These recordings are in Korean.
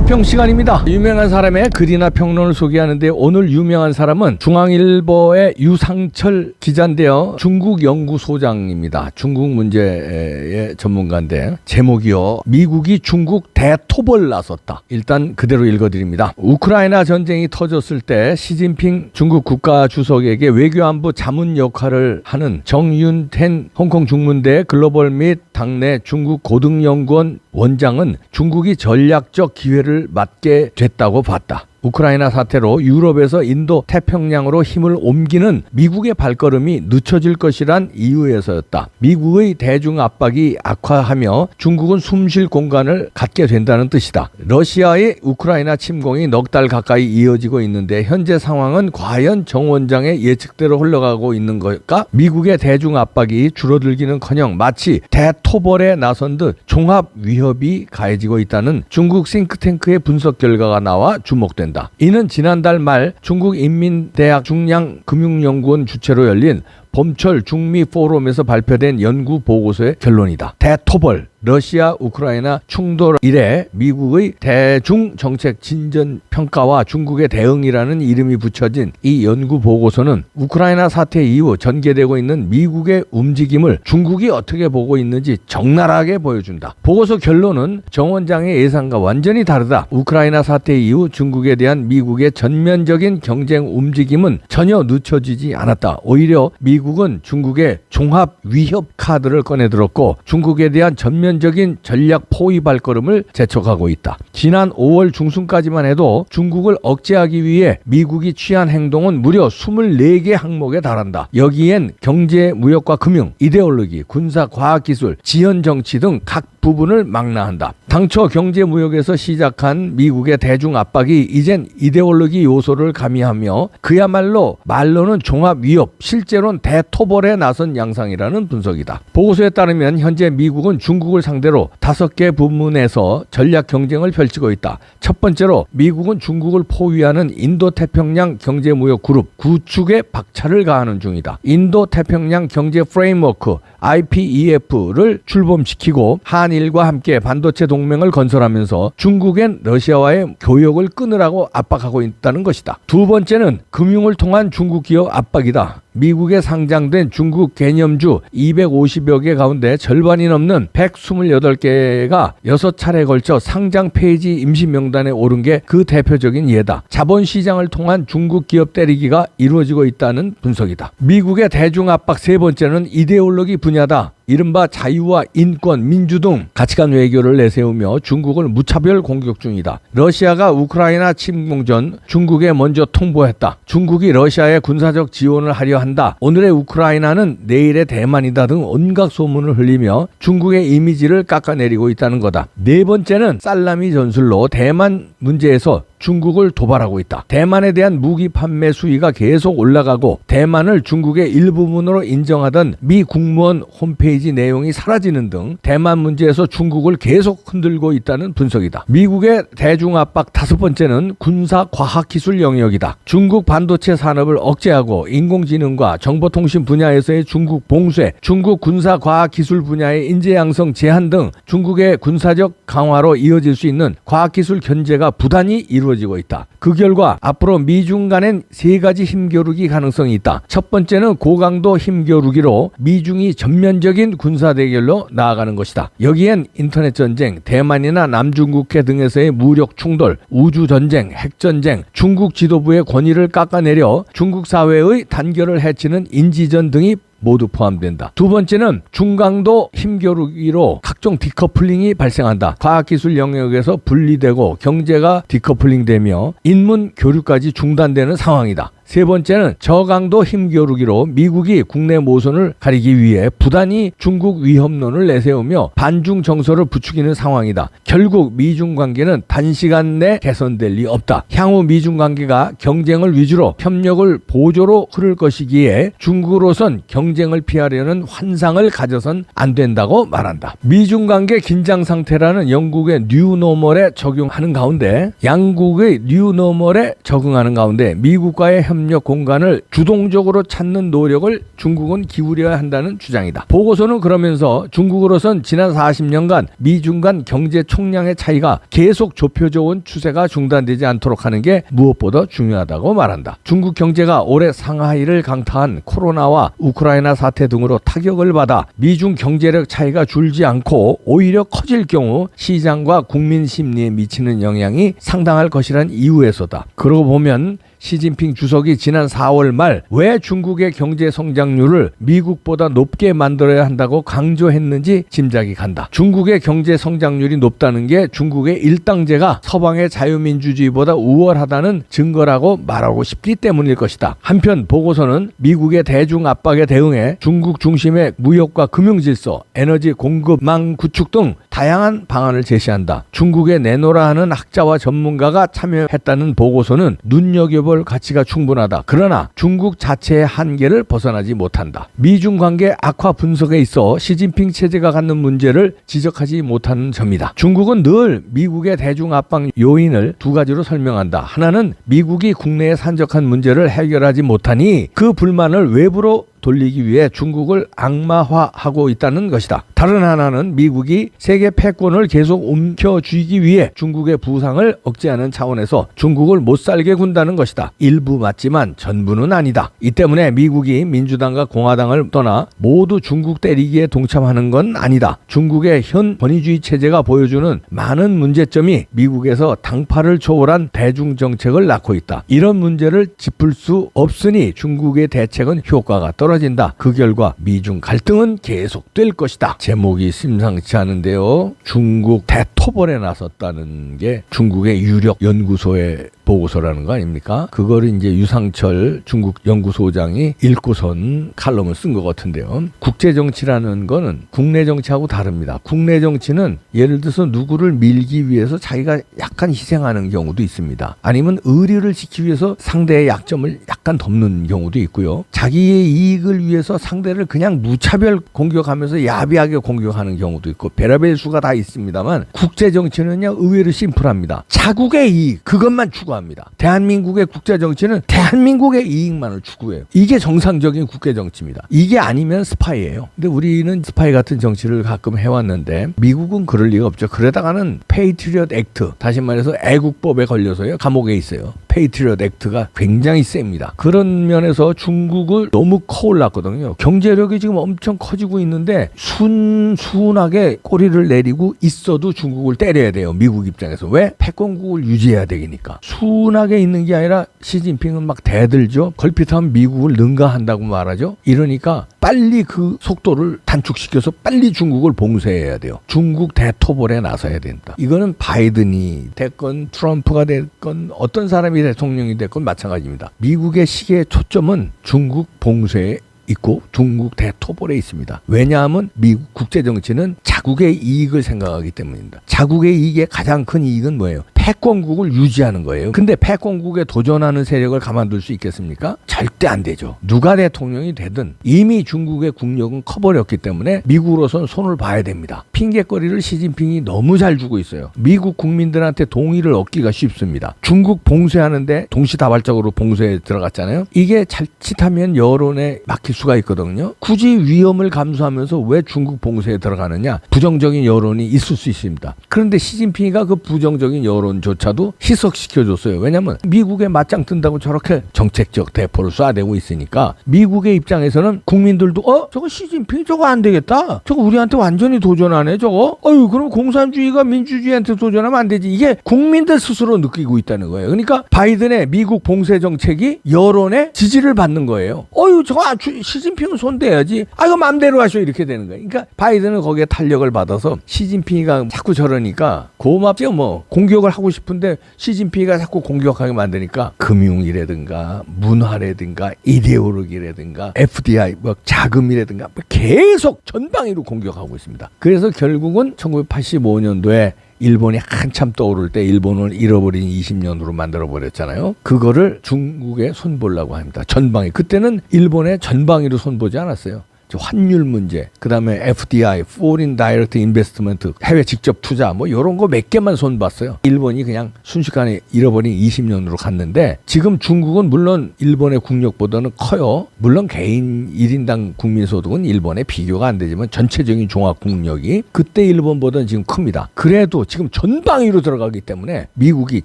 총평 시간입니다. 유명한 사람의 글이나 평론을 소개하는데 오늘 유명한 사람은 중앙일보의 유상철 기자인데요. 중국 연구소장입니다. 중국 문제의 전문가인데 제목이요. 미국이 중국 대토벌 나섰다. 일단 그대로 읽어드립니다. 우크라이나 전쟁이 터졌을 때 시진핑 중국 국가주석에게 외교안보 자문 역할을 하는 정윤텐 홍콩 중문대 글로벌 및 당내 중국 고등연구원 원장은 중국이 전략적 기회를 맞게 됐다고 봤다. 우크라이나 사태로 유럽에서 인도 태평양으로 힘을 옮기는 미국의 발걸음이 늦춰질 것이란 이유에서였다. 미국의 대중 압박이 악화하며 중국은 숨쉴 공간을 갖게 된다는 뜻이다. 러시아의 우크라이나 침공이 넉 달 가까이 이어지고 있는데 현재 상황은 과연 정 원장의 예측대로 흘러가고 있는 걸까? 미국의 대중 압박이 줄어들기는커녕 마치 대토벌에 나선 듯 종합 위협이 가해지고 있다는 중국 싱크탱크의 분석 결과가 나와 주목된다. 이는 지난달 말 중국 인민대학 중량금융연구원 주최로 열린 봄철 중미 포럼에서 발표된 연구 보고서의 결론이다. 대토벌, 러시아 우크라이나 충돌 이래 미국의 대중 정책 진전 평가와 중국의 대응이라는 이름이 붙여진 이 연구 보고서는 우크라이나 사태 이후 전개되고 있는 미국의 움직임을 중국이 어떻게 보고 있는지 적나라하게 보여준다. 보고서 결론은 정 원장의 예상과 완전히 다르다. 우크라이나 사태 이후 중국에 대한 미국의 전면적인 경쟁 움직임은 전혀 늦춰지지 않았다. 오히려 미국은 중국의 종합 위협 카드를 꺼내들었고 중국에 대한 전면적인 전략 포위 발걸음을 재촉하고 있다. 지난 5월 중순까지만 해도 중국을 억제하기 위해 미국이 취한 행동은 무려 24개 항목에 달한다. 여기엔 경제, 무역과 금융, 이데올로기, 군사, 과학기술, 지연정치 등 각 부분을 망라한다. 당초 경제 무역에서 시작한 미국의 대중 압박이 이젠 이데올로기 요소를 가미하며 그야말로 말로는 종합 위협, 실제로는 대토벌에 나선 양상이라는 분석이다. 보고서에 따르면 현재 미국은 중국을 상대로 5개 부문에서 전략 경쟁을 펼치고 있다. 첫 번째로 미국은 중국을 포위하는 인도태평양 경제무역 그룹 구축에 박차를 가하는 중이다. 인도태평양 경제 프레임워크 IPEF를 출범시키고 한일과 함께 반도체 동맹을 건설하면서 중국엔 러시아와의 교역을 끊으라고 압박하고 있다는 것이다. 두 번째는 금융을 통한 중국 기업 압박이다. 미국에 상장된 중국 개념주 250여 개 가운데 절반이 넘는 128개가 6차례에 걸쳐 상장 폐지 임시 명단에 오른 게 그 대표적인 예다. 자본시장을 통한 중국 기업 때리기가 이루어지고 있다는 분석이다. 미국의 대중 압박 세 번째는 이데올로기 분야다. 이른바 자유와 인권, 민주 등 가치관 외교를 내세우며 중국을 무차별 공격 중이다. 러시아가 우크라이나 침공 전 중국에 먼저 통보했다. 중국이 러시아에 군사적 지원을 하려 한다. 오늘의 우크라이나는 내일의 대만이다 등 온갖 소문을 흘리며 중국의 이미지를 깎아내리고 있다는 거다. 네 번째는 살라미 전술로 대만 문제에서 중국을 도발하고 있다. 대만에 대한 무기 판매 수위가 계속 올라가고 대만을 중국의 일부분으로 인정하던 미 국무원 홈페이지 내용이 사라지는 등 대만 문제에서 중국을 계속 흔들고 있다는 분석이다. 미국의 대중 압박 다섯 번째는 군사 과학기술 영역이다. 중국 반도체 산업을 억제하고 인공지능과 정보통신 분야에서의 중국 봉쇄, 중국 군사 과학기술 분야의 인재 양성 제한 등 중국의 군사적 강화로 이어질 수 있는 과학기술 견제가 부단히 이루어지고 있다. 그 결과 앞으로 미중 간엔 세 가지 힘겨루기 가능성이 있다. 첫 번째는 고강도 힘겨루기로 미중이 전면적인 군사 대결로 나아가는 것이다. 여기엔 인터넷 전쟁, 대만이나 남중국해 등에서의 무력 충돌, 우주 전쟁, 핵 전쟁, 중국 지도부의 권위를 깎아내려 중국 사회의 단결을 해치는 인지전 등이 모두 포함된다. 두 번째는 중강도 힘겨루기로 각종 디커플링이 발생한다. 과학기술 영역에서 분리되고 경제가 디커플링되며 인문 교류까지 중단되는 상황이다. 세 번째는 저강도 힘겨루기로 미국이 국내 모선을 가리기 위해 부단히 중국 위협론을 내세우며 반중 정서를 부추기는 상황이다. 결국 미중 관계는 단시간 내 개선될 리 없다. 향후 미중 관계가 경쟁을 위주로 협력을 보조로 흐를 것이기에 중국으로선 경쟁을 피하려는 환상을 가져선 안 된다고 말한다. 미중 관계 긴장 상태라는 영국의 뉴노멀에 적용하는 가운데 양국의 뉴노멀에 적응하는 가운데 미국과의 협력 공간을 주동적으로 찾는 노력을 중국은 기울여야 한다는 주장이다. 보고서는 그러면서 중국으로선 지난 40년간 미중 간 경제 총량의 차이가 계속 좁혀져 온 추세가 중단되지 않도록 하는 게 무엇보다 중요하다고 말한다. 중국 경제가 올해 상하이를 강타한 코로나와 우크라이나 사태 등으로 타격을 받아 미중 경제력 차이가 줄지 않고 오히려 커질 경우 시장과 국민 심리에 미치는 영향이 상당할 것이란 이유에서다. 그러고 보면 시진핑 주석이 지난 4월 말 왜 중국의 경제 성장률을 미국보다 높게 만들어야 한다고 강조했는지 짐작이 간다. 중국의 경제 성장률이 높다는 게 중국의 일당제가 서방의 자유민주주의보다 우월하다는 증거라고 말하고 싶기 때문일 것이다. 한편 보고서는 미국의 대중 압박에 대응해 중국 중심의 무역과 금융질서, 에너지 공급망 구축 등 다양한 방안을 제시한다. 중국에 내놓으라 하는 학자와 전문가가 참여했다는 보고서는 눈여겨볼 가치가 충분하다. 그러나 중국 자체의 한계를 벗어나지 못한다. 미중 관계 악화 분석에 있어 시진핑 체제가 갖는 문제를 지적하지 못하는 점이다. 중국은 늘 미국의 대중 압박 요인을 두 가지로 설명한다. 하나는 미국이 국내에 산적한 문제를 해결하지 못하니 그 불만을 외부로 돌리기 위해 중국을 악마화하고 있다는 것이다. 다른 하나는 미국이 세계 패권을 계속 움켜쥐기 위해 중국의 부상을 억제하는 차원에서 중국을 못살게 군다는 것이다. 일부 맞지만 전부는 아니다. 이 때문에 미국이 민주당과 공화당을 떠나 모두 중국 때리기에 동참하는 건 아니다. 중국의 현 권위주의 체제가 보여주는 많은 문제점이 미국에서 당파를 초월한 대중정책을 낳고 있다. 이런 문제를 짚을 수 없으니 중국의 대책은 효과가 떨어진다. 그 결과 미중 갈등은 계속될 것이다. 제목이 심상치 않은데요. 중국 대토벌에 나섰다는 게 중국의 유력 연구소의 보고서라는 거 아닙니까? 그거를 이제 유상철 중국 연구소장이 읽고선 칼럼을 쓴 것 같은데요. 국제정치라는 거는 국내 정치하고 다릅니다. 국내 정치는 예를 들어서 누구를 밀기 위해서 자기가 약간 희생하는 경우도 있습니다. 아니면 의리를 지키기 위해서 상대의 약점을 약간 덮는 경우도 있고요. 자기의 이익을 위해서 상대를 그냥 무차별 공격하면서 야비하게 공격하는 경우도 있고 별의별 수가 다 있습니다만 국제정치는요 의외로 심플합니다. 자국의 이익 그것만 추구합니다. 대한민국의 국제정치는 대한민국의 이익만을 추구해요. 이게 정상적인 국제정치입니다. 이게 아니면 스파이예요. 근데 우리는 스파이 같은 정치를 가끔 해왔는데 미국은 그럴 리가 없죠. 그러다가는 페이트리엇 액트 다시 말해서 애국법에 걸려서요 감옥에 있어요. 페이트리엇 액트가 굉장히 셉니다. 그런 면에서 중국을 너무 커올랐거든요. 경제력이 지금 엄청 커지고 있는데 순하게 꼬리를 내리고 있어도 중국을 때려야 돼요. 미국 입장에서. 왜? 패권국을 유지해야 되니까. 순하게 있는 게 아니라 시진핑은 막 대들죠. 걸핏하면 미국을 능가한다고 말하죠. 이러니까 빨리 그 속도를 단축시켜서 빨리 중국을 봉쇄해야 돼요. 중국 대토벌에 나서야 된다. 이거는 바이든이 됐건 트럼프가 됐건 어떤 사람이 대통령이 됐건 마찬가지입니다. 미국의 시계의 초점은 중국 봉쇄에 있고 중국 대토벌에 있습니다. 왜냐하면 미국 국제정치는 자국의 이익을 생각하기 때문입니다. 자국의 이익의 가장 큰 이익은 뭐예요? 패권국을 유지하는 거예요. 근데 패권국에 도전하는 세력을 가만둘 수 있겠습니까? 절대 안 되죠. 누가 대통령이 되든 이미 중국의 국력은 커버렸기 때문에 미국으로선 손을 봐야 됩니다. 핑계거리를 시진핑이 너무 잘 주고 있어요. 미국 국민들한테 동의를 얻기가 쉽습니다. 중국 봉쇄하는데 동시다발적으로 봉쇄에 들어갔잖아요. 이게 자칫하면 여론에 막힐 수가 있거든요. 굳이 위험을 감수하면서 왜 중국 봉쇄에 들어가느냐? 부정적인 여론이 있을 수 있습니다. 그런데 시진핑이가 그 부정적인 여론조차도 희석시켜줬어요. 왜냐하면 미국에 맞짱 뜬다고 저렇게 정책적 대포를 쏴대고 있으니까 미국의 입장에서는 국민들도 저거 시진핑 저거 안 되겠다. 저거 우리한테 완전히 도전하네 저거. 그럼 공산주의가 민주주의한테 도전하면 안 되지. 이게 국민들 스스로 느끼고 있다는 거예요. 그러니까 바이든의 미국 봉쇄 정책이 여론의 지지를 받는 거예요. 저거 시진핑은 손대야지. 이거 맘대로 하셔 이렇게 되는 거예요. 그러니까 바이든은 거기에 탄력을 받아서 시진핑이가 자꾸 저러니까 고맙죠 뭐. 공격을 하고 싶은데 시진핑이가 자꾸 공격하게 만드니까 금융이라든가 문화라든가 이데올로기라든가 FDI 자금이라든가 계속 전방위로 공격하고 있습니다. 그래서 결국은 1985년도에 일본이 한참 떠오를 때 일본을 잃어버린 20년으로 만들어버렸잖아요. 그거를 중국에 손보려고 합니다. 전방위. 그때는 일본에 전방위로 손보지 않았어요. 환율 문제, 그다음에 FDI, Foreign Direct Investment, 해외 직접 투자 뭐 이런 거 몇 개만 손봤어요. 일본이 그냥 순식간에 잃어버린 20년으로 갔는데 지금 중국은 물론 일본의 국력보다는 커요. 물론 개인 1인당 국민소득은 일본에 비교가 안 되지만 전체적인 종합 국력이 그때 일본보다는 지금 큽니다. 그래도 지금 전방위로 들어가기 때문에 미국이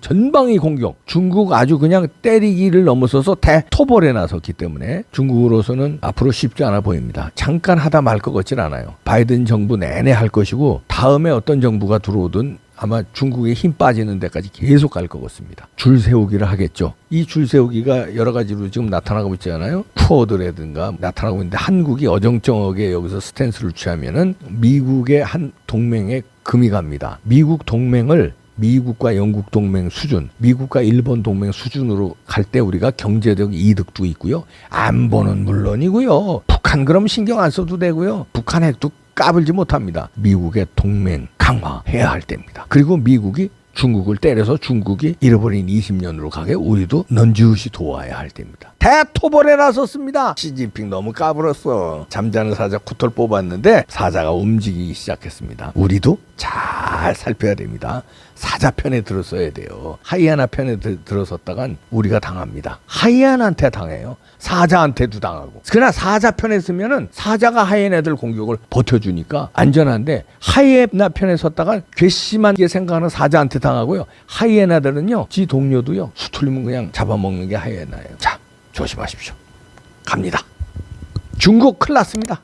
전방위 공격, 중국 아주 그냥 때리기를 넘어서서 대토벌에 나섰기 때문에 중국으로서는 앞으로 쉽지 않아 보입니다. 잠깐 하다 말 것 같진 않아요. 바이든 정부 내내 할 것이고 다음에 어떤 정부가 들어오든 아마 중국의 힘 빠지는 데까지 계속 갈 것 같습니다. 줄 세우기를 하겠죠. 이 줄 세우기가 여러 가지로 지금 나타나고 있잖아요. 푸어드라든가 나타나고 있는데 한국이 어정쩡하게 여기서 스탠스를 취하면은 미국의 한 동맹에 금이 갑니다. 미국 동맹을 미국과 영국 동맹 수준, 미국과 일본 동맹 수준으로 갈 때 우리가 경제적 이득도 있고요. 안보는 물론이고요. 북한 그럼 신경 안 써도 되고요. 북한 핵도 까불지 못합니다. 미국의 동맹 강화해야 할 때입니다. 그리고 미국이 중국을 때려서 중국이 잃어버린 20년으로 가게 우리도 넌지시 도와야 할 때입니다. 대토벌에 나섰습니다. 시진핑 너무 까불었어. 잠자는 사자 코털 뽑았는데 사자가 움직이기 시작했습니다. 우리도 잘 살펴야 됩니다. 사자 편에 들었어야 돼요. 하이에나 편에 들어섰다간 우리가 당합니다. 하이에나한테 당해요. 사자한테도 당하고. 그러나 사자 편에 서면은 사자가 하이에나들 공격을 버텨주니까 안전한데 하이에나 편에 섰다가 괘씸한 게 생각하는 사자한테 당하고요. 하이에나들은요, 지 동료도요, 수틀리면 그냥 잡아먹는 게 하이에나예요. 자, 조심하십시오. 갑니다. 중국 큰일 났습니다.